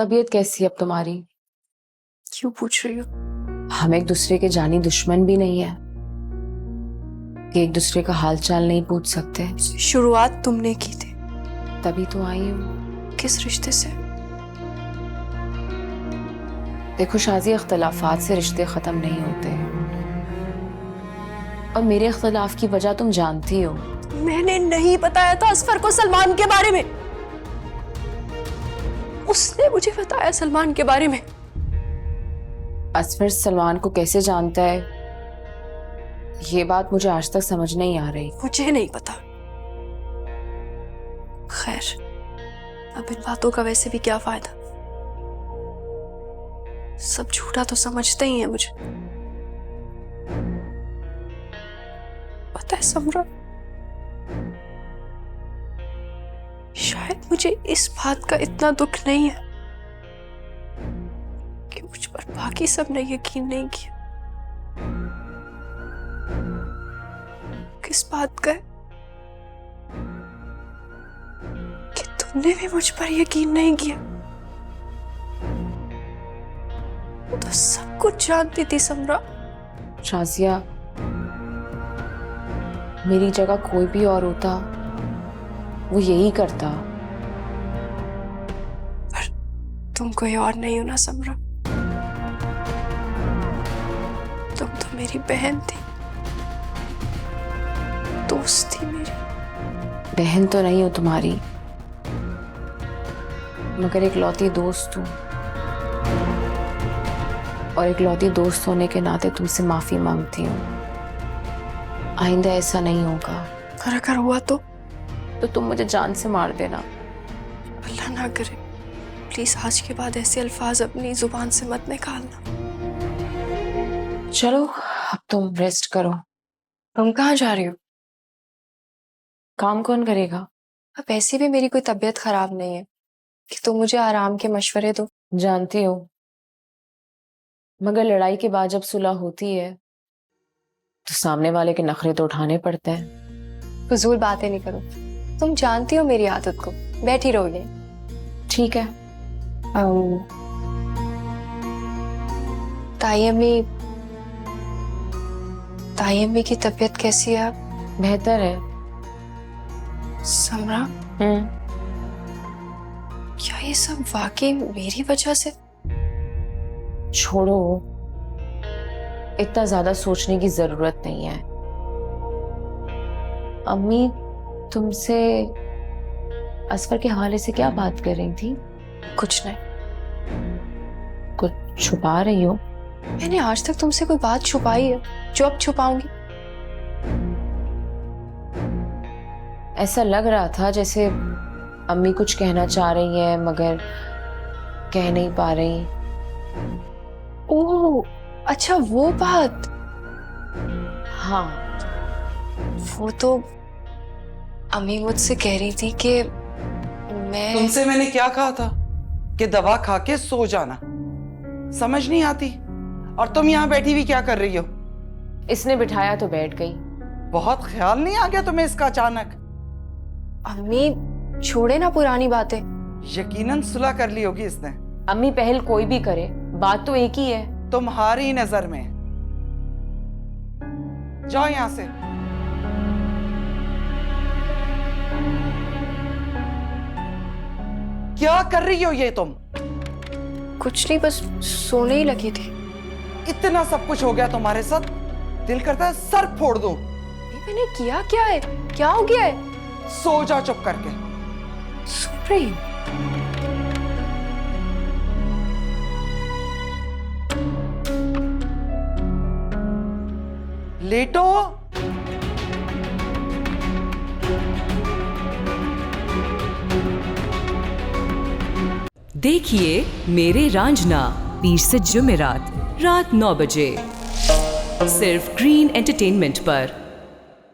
तबीयत कैसी है अब तुम्हारी? क्यों पूछ रही हो? हम एक दूसरे के जानी दुश्मन भी नहीं है कि एक दूसरे का हालचाल नहीं पूछ सकते। शुरुआत तुमने की थी। तभी तो आई हूँ। किस रिश्ते से? देखो शाजी, इख्तलाफात से रिश्ते खत्म नहीं होते और मेरे इख्तलाफ की वजह तुम जानती हो। मैंने नहीं बताया था असफर को सलमान के बारे में। उसने मुझे बताया सलमान के बारे में। असफर सलमान को कैसे जानता है, ये बात मुझे आज तक समझ नहीं आ रही। मुझे नहीं पता। खैर, अब इन बातों का वैसे भी क्या फायदा। सब झूठा तो समझते ही हैं मुझे। पता है समरा, शायद मुझे इस बात का इतना दुख नहीं है कि मुझ पर बाकी सब ने यकीन नहीं किया। किस बात का है कि तुमने भी मुझ पर यकीन नहीं किया। तो सब कुछ जानती थी समरा। शाजिया, मेरी जगह कोई भी और होता वो यही करता। पर तुम कोई और नहीं हो ना समरा। तुम तो मेरी बहन थी, दोस्त थी मेरी। बहन तो नहीं हो तुम्हारी, मगर इकलौती दोस्त हूँ और इकलौती दोस्त होने के नाते तुमसे माफी मांगती हूँ। आइंदा ऐसा नहीं होगा। और अगर हुआ तो तुम मुझे जान से मार देना। अल्लाह ना करे। प्लीज आज के बाद ऐसे अल्फाज अपनी जुबान से मत निकालना। चलो अब तुम रेस्ट करो। तुम कहाँ जा रही हो? काम कौन करेगा? अब ऐसी भी मेरी कोई तबीयत खराब नहीं है कि तुम मुझे आराम के मशवरे दो। जानती हो, मगर लड़ाई के बाद जब सुलह होती है तो सामने वाले के नखरे तो उठाने पड़ते हैं। फजूल बातें नहीं करो। तुम जानती हो मेरी आदत को। बैठी रहोगे? ठीक है। ताई अम्मी की तबीयत कैसी है? बेहतर है। समरा, क्या ये सब वाकई मेरी वजह से? छोड़ो, इतना ज्यादा सोचने की जरूरत नहीं है। अम्मी तुमसे असफर के हवाले से क्या बात कर रही थी? कुछ नहीं। कुछ छुपा रही हो? मैंने आज तक तुमसे कोई बात छुपाई है जो अब छुपाऊंगी? ऐसा लग रहा था जैसे अम्मी कुछ कहना चाह रही है मगर कह नहीं पा रही। ओह अच्छा, वो बात। हाँ, वो तो अम्मी मुझसे कह रही थी कि तुमसे मैंने क्या कहा था कि दवा खा के सो जाना। समझ नहीं आती। और तुम यहाँ बैठी हुई क्या कर रही हो? इसने बिठाया तो बैठ गई। बहुत ख्याल नहीं आ गया तुम्हें इसका अचानक? अम्मी छोड़े ना पुरानी बातें। यकीनन सुलह कर ली होगी इसने। अम्मी पहल कोई भी करे, बात तो एक ही है। तुम्हारी नजर में। जाओ यहां से। क्या कर रही हो ये तुम? कुछ नहीं, बस सोने ही लगी थी। इतना सब कुछ हो गया तुम्हारे साथ, दिल करता है सर फोड़ दूं। मैंने किया क्या है? क्या हो गया है? सो जा चुप करके। सो रही हूं। लेटो। देखिए मेरे रांझना, 20 से जुमेरात रात 9 बजे सिर्फ ग्रीन एंटरटेनमेंट पर।